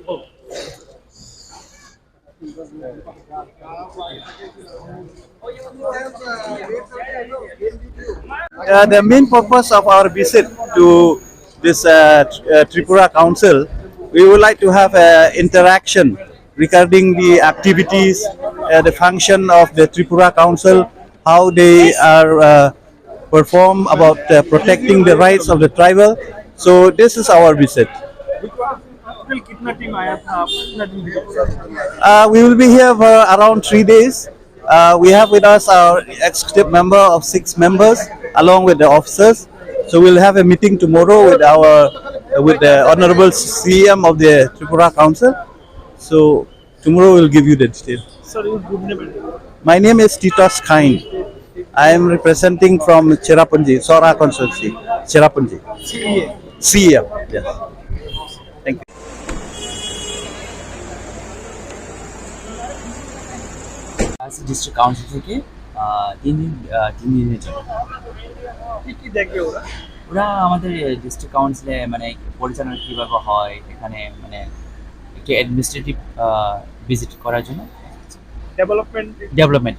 The main purpose of our visit to this Tripura Council, we would like to have interaction regarding the activities, the function of the Tripura Council, how they are perform about protecting the rights of the tribal. So this is our visit. We will be here for around 3 days. We have with us our executive member of 6 members, along with the officers. So we'll have a meeting tomorrow with the Honorable CM of the Tripura Council. So tomorrow we'll give you the detail. My name is Titos Khain. I am representing from Cherrapunji, Sora constituency, Cherrapunji. CM. Yes. Thank you. District council থেকে 3 দিনের জন্য ওরা আমাদের district কাউন্সিলে মানে পরিচালনা কীভাবে হয় এখানে মানে একটু অ্যাডমিনিস্ট্রেটিভ ভিজিট করার জন্য ডেভেলপমেন্ট